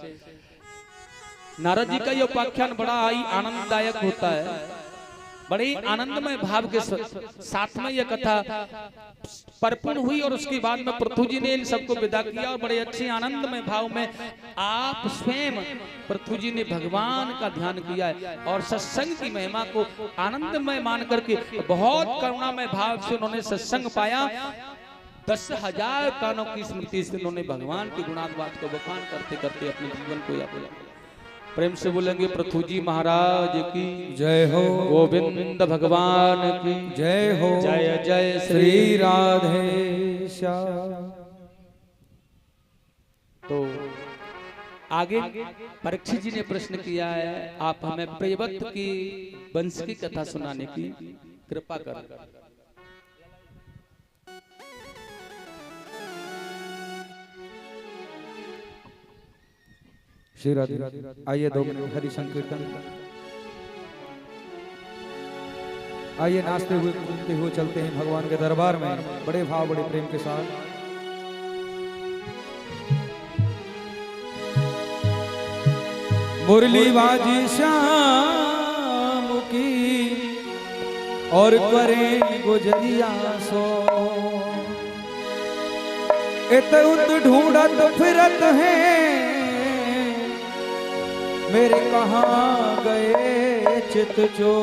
नारद जी का यह उपाख्यान बड़ा ही आनंददायक होता है, बड़े आनंदमय भाव के साथ में यह कथा परिपूर्ण हुई। और उसके बाद में पृथु जी ने इन सबको विदा किया और बड़े अच्छे आनंदमय भाव में आप स्वयं पृथु जी ने भगवान का ध्यान किया है और सत्संग की महिमा को आनंदमय मान करके बहुत करुणामय भाव से उन्होंने सत्संग पाया। 10,000 कानों की स्मृति से उन्होंने भगवान की गुणात्वाद को बखान करते करते अपने जीवन को यापन। प्रेम से बोलेंगे पृथु जी महाराज की जय हो, गोविंद भगवान की जय हो, जय जय श्री राधे श्याम। तो आगे परीक्षित जी ने प्रश्न किया है, आप हमें प्रेवत की वंश की कथा सुनाने की कृपा कर। श्री राधे। आइए 2 मिनट हरि संकीर्तन। आइए नाचते हुए घूमते हुए चलते हैं भगवान के दरबार में बड़े भाव बड़े प्रेम के साथ। मुरली बाजी श्याम की और करें गुजरिया सो। इत उत ढूंढत फिरत हैं मेरे कहाँ गए चित जो।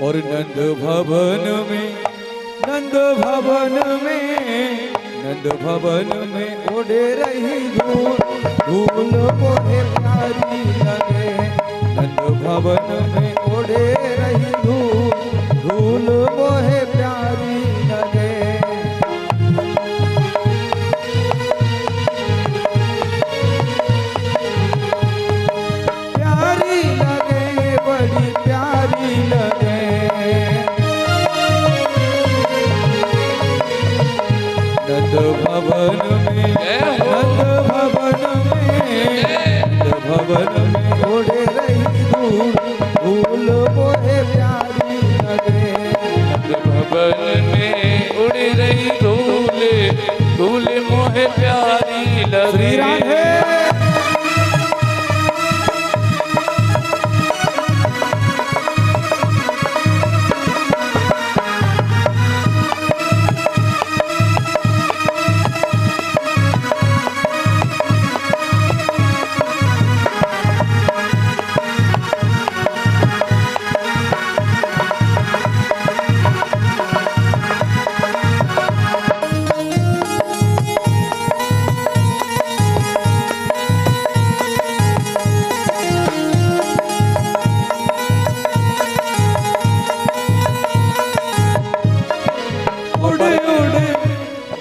और नंद भवन में नंद भवन में नंद भवन में उड़े रही धूल धूल मोहे प्यारी लगे। नंद भवन में उड़े रही धूल धूल मोहे प्यारी लगे। प्यारी लगे बड़ी प्यारी लगे। नंद भवन में नंद भवन में नंद भवन में उड़े रही धूल धूल मोहे प्यारी लगे। नंद भवन में उड़ रही धूल धूल मोहे प्यारी लगे। श्री राधे।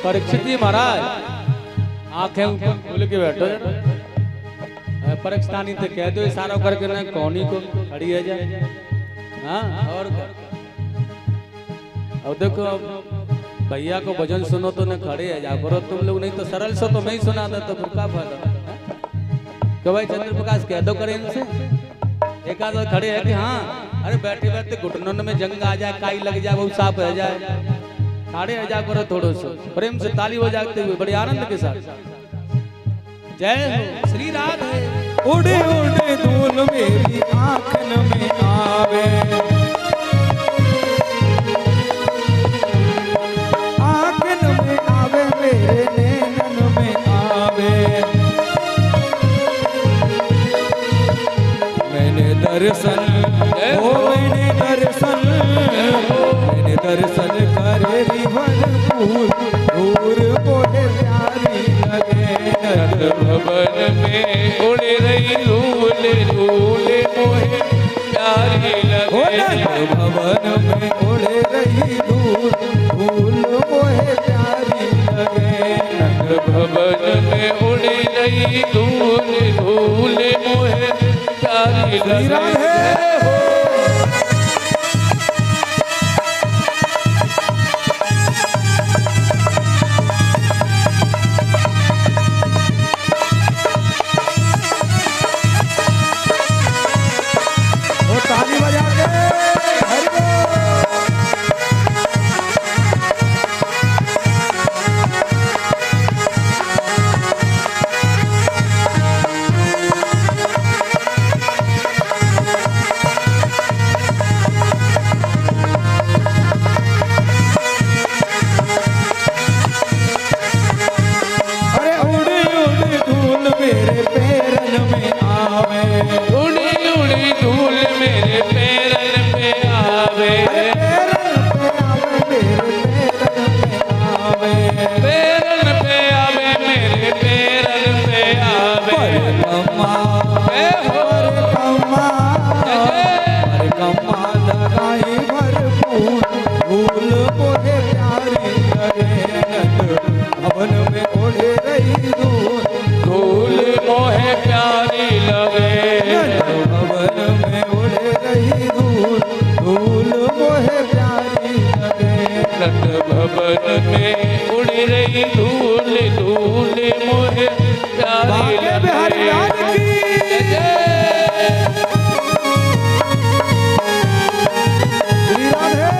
परीक्षित जी महाराज आंखें ऊपर खोल के बैठो जरा। परीक्षानी थे कह दो इशारा करके ना कौनी को खड़ी है जाए। हाँ और अब देखो भैया को भजन सुनो तो न खड़े है जा करो तुम लोग, नहीं तो सरल से तो मैं ही सुना दे तो फिर क्या फायदा। तो भाई चंद्र प्रकाश कह दो करें इनसे एक आध खड़े है कि हाँ अरे बैठे बैठे घुटनों में जंग आ जाए काई लग जाए वो साफ रह जाए। खड़े रह जा करो थोड़ो सो प्रेम से ताली बजाते हुए बड़े आनंद के साथ। जय हो श्री राधे। उड़े उड़े धूल मेरी आँखन में आवे। आँखन में आवे मेरे नैनन में आवे। मैंने दर्शन मैंने दर्शन करे भरपूर दूर मोहे प्यारी लगे। नंद भवन में उड़ रही धूल धूल मोहे प्यारी लगे। नंद भवन में उड़े रही धूल धूल मोहे प्यारी लगे। नंद भवन में उड़ रही धूल धूल मोहे प्यारी लगे। ताली बजा के हरि अरे उड़ी उड़ी धूल मेरे पैरन में आवे। उड़ी उड़ी धूल मेरे पैरन पे आवे। पैरन पे आवे मेरे पैरन पे आवे। लगाई भरपूर धूल मोहे प्यारी लगे। भवन में उड़े रही धूल धूल मोहे प्यारी लगे। भवन में उड़े रही धूल धूल मोहे प्यारी लगे। नंद भवन में उड़ रही धूल धूल मोहे प्यारी बिहारी लाल लगे। की श्री राधे।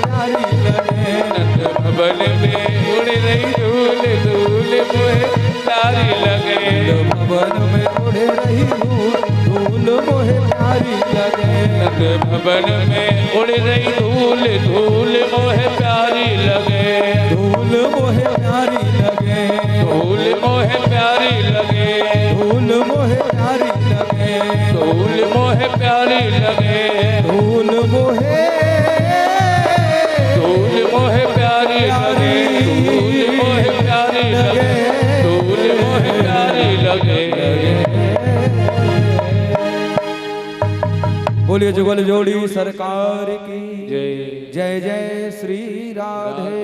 प्यारी लगे। नंद भवन में उड़ रही धूल धूल मोहे प्यारी लगे। नंद भवन में उड़ रही धूल धूल मोहे प्यारी लगे। नंद भवन में उड़ रही धूल धूल मोहे प्यारी लगे। धूल मोहे प्यारी लगे। धूल मोहे प्यारी लगे। धूल मोहे प्यारी लगे। धूल मोहे प्यारी लगे। धूल मोहे धूल मोहे प्यारी लगे। धूल मोहे प्यारी लगे। धूल मोहे प्यारी लगे। बोलिए जुगल जोड़ी सरकार की जय। जय जय श्री राधे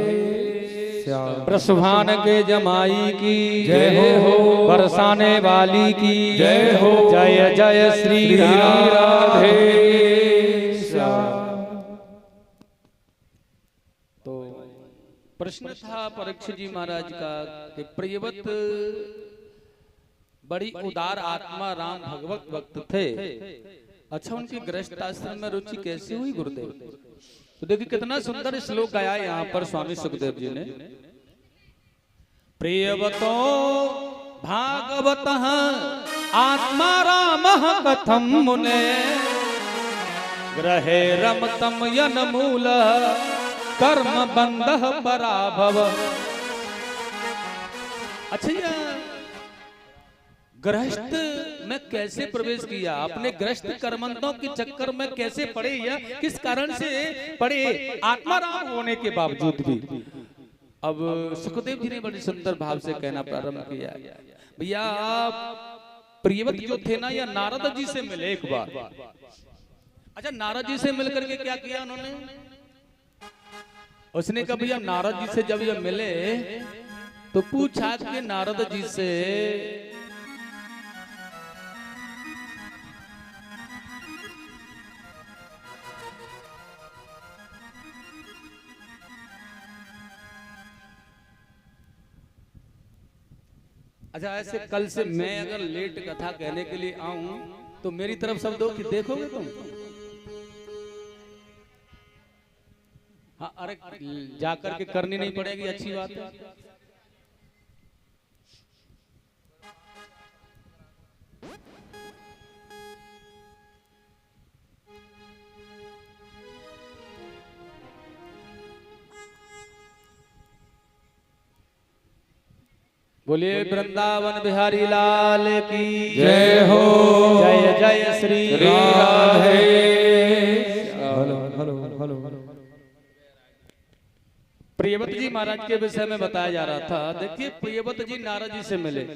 श्याम। प्रसभान के जमाई की जय हो। बरसाने वाली की जय हो। जय जय श्री राधे श्याम। तो प्रश्न था परीक्षित जी महाराज का कि प्रियव्रत बड़ी उदार आत्मा राम भगवत भक्त थे। अच्छा, उनकी गृहस्थ आश्रम में रुचि कैसी हुई गुरुदेव? तो देखिए कितना सुंदर श्लोक गाया यहाँ पर स्वामी सुखदेव जी ने। प्रियवतो भागवत आत्मा राम कथम मुने ग्रहे रमतम यन मूल कर्म बंध पराभव। अच्छा, गृहस्थ में कैसे प्रवेश किया? अपने गृहस्थ कर्मंतों के चक्कर में कैसे पड़े या किस कारण से पड़े आत्माराम होने के बावजूद भी? अब सुखदेव जी ने बड़ी सुंदर भाव से कहना प्रारंभ किया। भैया आप प्रियव्रत जो थे ना, या नारद जी से मिले एक बार। अच्छा, नारद जी से मिलकर के क्या किया उन्होंने? उसने कहा भैया नारद जी से जब ये मिले तो पूछा कि नारद जी से अच्छा, ऐसे कल से मैं अगर लेट कथा कहने के लिए आऊं तो मेरी तरफ शब्द हो कि देखोगे तुम? हाँ, अरे जाकर के करनी नहीं पड़ेगी, अच्छी बात है। बोलिए वृंदावन बिहारी लाल की जय हो। जय जय Shri Radhe. Radhe. Hello hello hello. Priyavrat ji महाराज के विषय में बताया जा रहा था। देखिए, प्रियव्रत जी नारद जी से मिले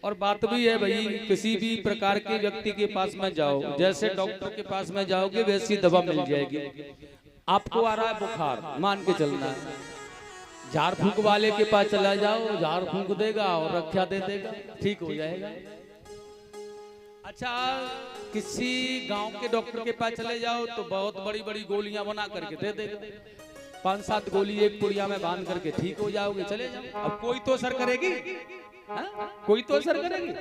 और बात भी है भाई, किसी भी प्रकार के व्यक्ति के पास में जाओ, जैसे डॉक्टर के पास में जाओगे वैसी दवा मिल जाएगी। आपको आ रहा है बुखार, मान के चलना है, झाड़ फूंक वाले के पास चला जाओ, झाड़ फूंक देगा और रक्षा दे देगा, ठीक हो जाएगा। अच्छा, किसी गांव के डॉक्टर के पास चले जाओ तो बहुत बड़ी बड़ी गोलियां बना करके दे देगा, 5-7 गोली एक पुड़िया में बांध करके ठीक हो जाओगे, चले जाओ। अब कोई तो असर करेगी? कोई तो असर करेगी?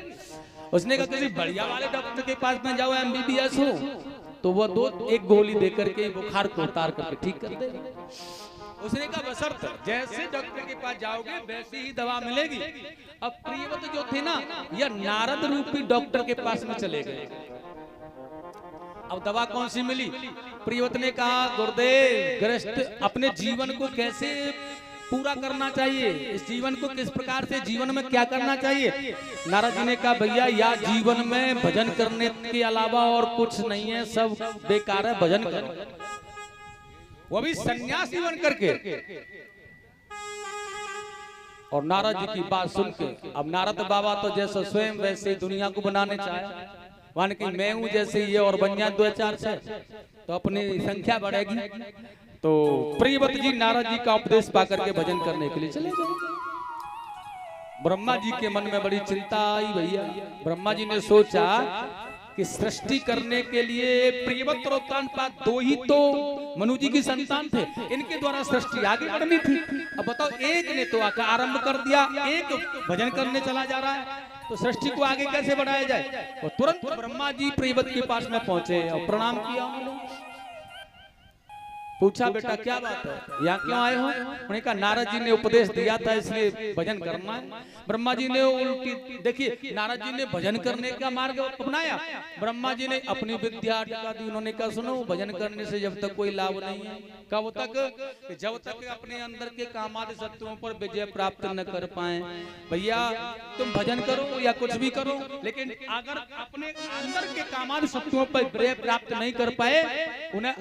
उसने कहा किसी बढ़िया वाले डॉक्टर के पास में जाओ, MBBS हो, तो वो एक गोली दे करके बुखार को उतार करके ठीक कर देगा। उसने कहा बशर्त जैसे डॉक्टर के पास जाओगे वैसी ही दवा मिलेगी। अब प्रियव्रत जो थे ना, यह नारद रूपी डॉक्टर के पास में चले गए। अब दवा कौन सी मिली? प्रियव्रत ने कहा गुरुदेव, गृहस्थ अपने जीवन को कैसे पूरा करना चाहिए, इस जीवन को किस प्रकार से जीवन में क्या करना चाहिए? नारद जी ने कहा भैया, या जीवन में भजन करने के अलावा और कुछ नहीं है, सब बेकार है, भजन करो, वो भी सन्यासी बन करके। और नारद जी की बात सुन के, अब नारद बाबा तो जैसे स्वयं वैसे दुनिया को बनाने चाहे, मान कि मैं हूं जैसे ये और बन जाए 2-4 तो अपनी संख्या बढ़ेगी। तो प्रियव्रत जी नारद जी का उपदेश पा करके भजन करने के लिए चले गए। ब्रह्मा जी के मन में बड़ी चिंता आई भैया। ब्रह्मा जी ने सोचा कि सृष्टि करने के लिए प्रियव्रत और उत्तानपाद 2 ही तो मनु जी की संतान थे, इनके द्वारा सृष्टि आगे बढ़नी थी। अब बताओ, एक ने तो आरंभ कर दिया, एक भजन करने चला जा रहा है, तो सृष्टि को आगे कैसे बढ़ाया जाए? और तुरंत ब्रह्मा जी प्रियव्रत के पास में पहुंचे और प्रणाम किया उन्होंने। पूछा बेटा क्या बात है, यहाँ क्यों आए हो? उन्होंने कहा नारद जी ने उपदेश दिया था इसलिए भजन करना है। ब्रह्मा जी ने उल्टी, देखिए नारद जी ने भजन करने का मार्ग अपनाया, ब्रह्मा जी ने अपनी विद्या अटका दी। उन्होंने कहा सुनो, भजन करने से जब तक कोई लाभ नहीं है, कब तक? जब तक अपने अंदर के कामादि शत्रुओं पर विजय प्राप्त न कर पाए। भैया तुम भजन करो या कुछ भी करो, लेकिन अगर अपने अंदर के कामादि शत्रुओं पर विजय प्राप्त नहीं कर पाए, उन्हें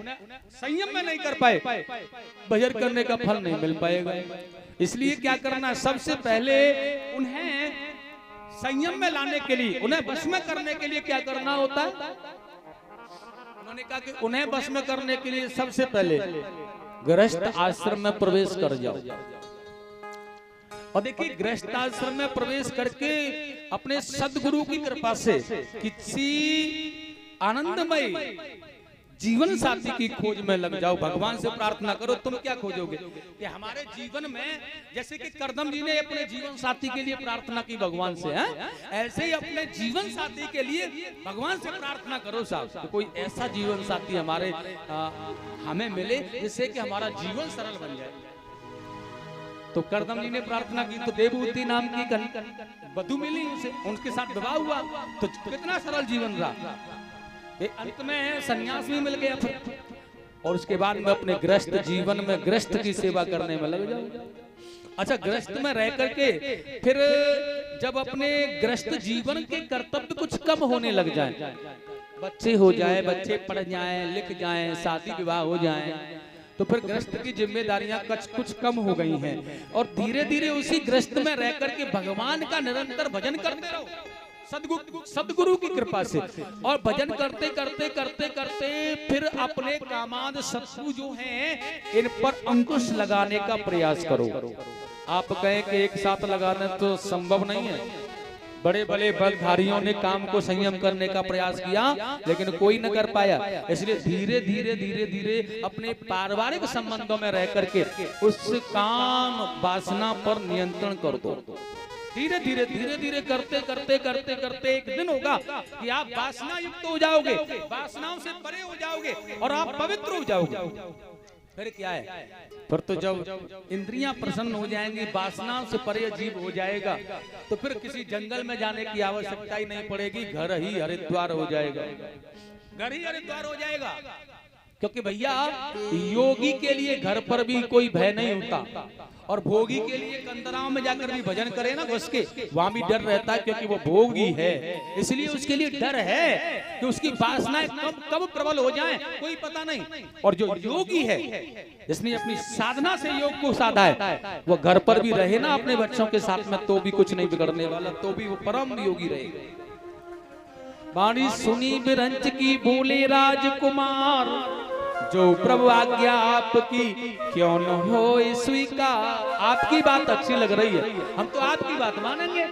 संयम में नहीं कर पाए, भजन करने का फल नहीं मिल पाएगा। इसलिए क्या करना, सबसे पहले उन्हें संयम में लाने के लिए, उन्हें वश में करने के लिए क्या करना होता है? उन्होंने कहा कि उन्हें वश में करने के लिए सबसे पहले गृहस्थ आश्रम में प्रवेश कर जाओ। और देखिए गृहस्थ आश्रम में प्रवेश करके अपने सदगुरु की कृपा से किसी आनंदमय जीवन साथी की खोज में लग जाओ। भगवान से प्रार्थना करो, तुम क्या खोजोगे कि हमारे जीवन में, जैसे कि करदम जी ने अपने जीवन साथी के लिए प्रार्थना की भगवान से, है ऐसे ही अपने जीवन साथी के लिए भगवान से प्रार्थना करो साहब, तो कोई ऐसा जीवन साथी हमारे हमें मिले जिससे कि हमारा जीवन सरल बन जाए। तो करदम जी ने प्रार्थना की तो देवभूति नाम की वधू मिली उसे, उनके साथ विवाह हुआ, तो कितना सरल जीवन रहा। अंत में सन्यास भी मिल गया फिर, और उसके बाद में अपने गृहस्थ जीवन में गृहस्थ की सेवा करने में लग जाओ। अच्छा, गृहस्थ में रह करके फिर जब अपने गृहस्थ जीवन के कर्तव्य कुछ कम होने लग जाए, बच्चे हो जाए, बच्चे पढ़ जाएं, लिख जाएं, शादी विवाह हो जाए, तो फिर गृहस्थ की जिम्मेदारियां कुछ कम हो गई हैं, और धीरे धीरे उसी गृहस्थ में रह करके भगवान का निरंतर भजन करते रहो सदगुरु की कृपा से, और भजन करते करते करते करते फिर अपने कामाद शत्रु जो हैं इन पर अंकुश लगाने का प्रयास करो। आप कहें कि एक साथ लगाना तो संभव नहीं है। बड़े बड़े बलधारियों ने काम को संयम करने का प्रयास किया, लेकिन कोई न कर पाया। इसलिए धीरे धीरे धीरे धीरे अपने पारिवारिक संबंधों में रह करके उस काम वासना पर नियंत्रण कर दो। धीरे धीरे धीरे धीरे करते करते करते करते एक दिन होगा कि आप वासना युक्त हो जाओगे, वासनाओं से परे हो जाओगे और आप पवित्र हो जाओगे। फिर क्या है, फिर तो जब इंद्रियां प्रसन्न हो जाएंगी, वासनाओं से परे जीव हो जाएगा, तो फिर किसी जंगल में जाने की आवश्यकता ही नहीं पड़ेगी, घर ही हरिद्वार हो जाएगा, घर ही हरिद्वार हो जाएगा। क्योंकि भैया योगी के लिए घर पर भी कोई भय नहीं होता, और भोगी के लिए कंदराओं में जाकर भी भजन करे ना घुस के, वहां भी डर रहता है, क्योंकि वो भोगी है, इसलिए उसके लिए डर है कि उसकी वासनाएं कब प्रबल हो जाएं, कोई पता नहीं। और जो योगी है, जिसने अपनी साधना से योग को साधा है, वो घर पर भी रहे ना अपने बच्चों के साथ में, तो भी कुछ नहीं बिगड़ने वाला, तो भी वो परम योगी रहेगा। बाणी सुनी बिरंच की बोले राजकुमार, जो प्रभु आज्ञा आपकी क्यों न हो स्वीकार। आपकी बात अच्छी लग रही है, हम तो आपकी बात मानेंगे,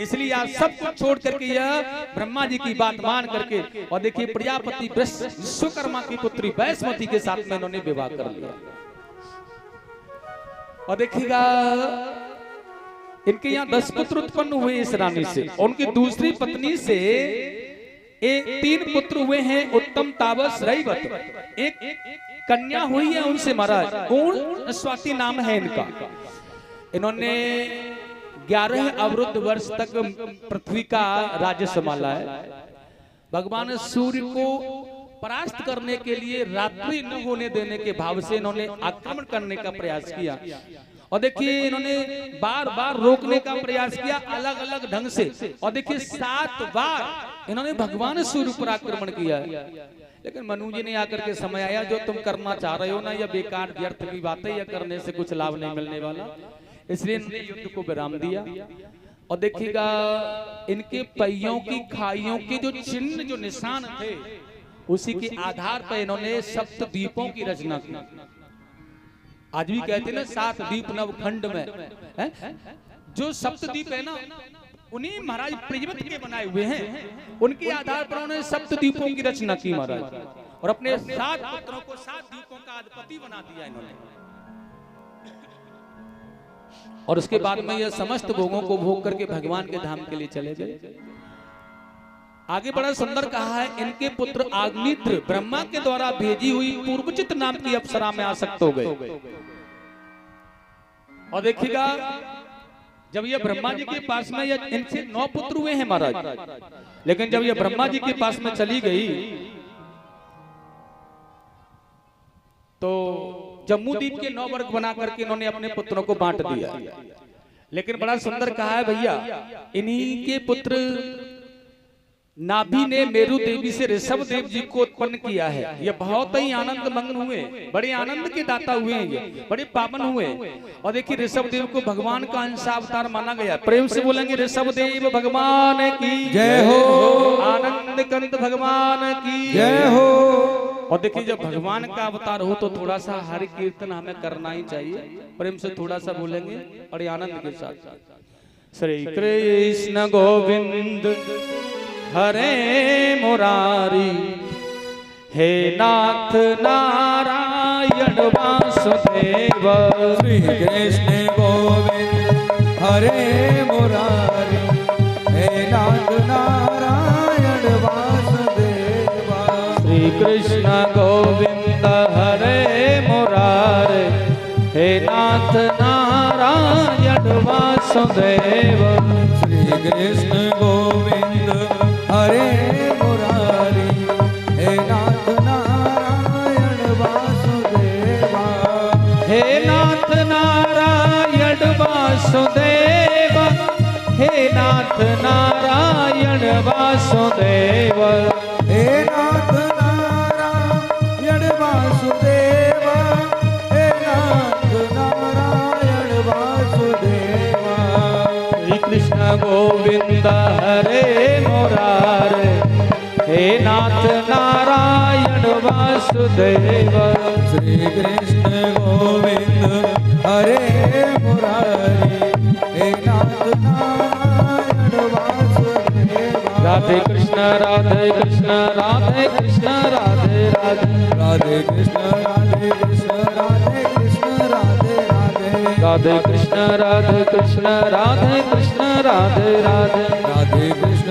इसलिए आप सब कुछ छोड़ करके यह ब्रह्मा जी की बात मान करके, और देखिए प्रजापति विश्वकर्मा की पुत्री वैश्मती के साथ में इन्होंने विवाह कर लिया। और देखिएगा इनके यहाँ 10 पुत्र उत्पन्न हुए इस रानी से, उनकी दूसरी पत्नी से 3 पुत्र हुए हैं, उत्तम, तावस, रईवत। एक कन्या हुई है उनसे महाराज, पूर्ण स्वाति नाम है इनका। इन्होंने 11 अवरुद्ध वर्ष तक पृथ्वी का राज्य संभाला है। भगवान सूर्य को परास्त करने के लिए रात्रि न होने देने के भाव से इन्होंने आक्रमण करने का प्रयास किया, और देखिए इन्होंने बार बार रोकने का प्रयास किया अलग अलग ढंग से, और देखिए 7 बार इन्होंने भगवान सूर्य पर आक्रमण किया। लेकिन मनु जी ने आकर के समय आया, जो तुम करना चाह रहे हो ना, यह बेकार व्यर्थ की बात है, यह करने से कुछ लाभ नहीं मिलने वाला, इसलिए इन्होंने युद्ध को विराम दिया। और देखिएगा इनके पहियों की खाइयों के जो चिन्ह, जो निशान थे, उसी के आधार पर इन्होंने 7 द्वीपों की रचना की। आज भी कहते हैं ना 7 द्वीप नवखंड में है? जो 7 द्वीप है ना, उन्हीं महाराज प्रजापति के बनाए हुए हैं, उनके आधार पर उन्होंने 7 द्वीपों की रचना की महाराज, और अपने 7 पुत्रों को 7 द्वीपों का अधिपति बना दिया इन्होंने। और उसके बाद में यह समस्त भोगों को भोग करके भगवान के धाम के लिए चले गए। आगे बड़ा सुंदर कहा है, इनके पुत्र अग्नित्र ब्रह्मा के द्वारा भेजी हुई पूर्वचित नाम की अप्सरा में आसक्त हो गए। और देखिएगा जब ये ब्रह्मा जी के पास में इनसे 9 पुत्र हुए हैं महाराज, लेकिन जब ये ब्रह्मा जी के पास में चली गई तो जम्मू द्वीप के 9 वर्ग बना करके इन्होंने अपने पुत्रों को बांट दिया। लेकिन बड़ा सुंदर कहा है भैया, इन्हीं के पुत्र नाभि ने मेरु देवी से ऋषभ देव जी को उत्पन्न किया है। ये बहुत ही आनंद मग्न हुए, बड़े आनंद के दाता हुए हैं, ये बड़े पावन हुए। और देखिए ऋषभ देव को भगवान का अंशावतार माना गया। प्रेम से बोलेंगे ऋषभ देव भगवान की जय हो, आनंद कंद भगवान की जय हो। और देखिए जब भगवान का अवतार हो तो थोड़ा सा हरि कीर्तन हमें करना ही चाहिए। प्रेम से थोड़ा सा बोलेंगे बड़े आनंद के साथ। श्री कृष्ण गोविंद हरे मुरारी, हे नाथ नारायण वासुदेव। श्री कृष्ण गोविंद हरे मुरारी, हे नाथ नारायण वासुदेव। श्री कृष्ण गोविंद हरे मुरारे, हे नाथ नारायण वासुदेव। श्री कृष्ण गोविंद हरे मुरारी, हे नाथ नारायण वासुदेवा। हे नाथ नारायण वासुदेव, हे नाथ नारायण वासुदेव। हे नाथ नारायण वासुदेवा, हे नाथ नारायण वासुदेवा। श्री कृष्ण गोविंद हरे मुरारे, हे नाथ नारायण वासुदेव। श्री कृष्ण गोविंद हरे मुरारी, हे नाथ नारायण वासुदेवा। राधे कृष्ण राधे कृष्ण राधे कृष्ण राधे राधे। राधे कृष्ण राधे कृष्ण राधे कृष्ण राधे राधे। राधे कृष्ण राधे कृष्ण राधे कृष्ण राधे राधे। राधे कृष्ण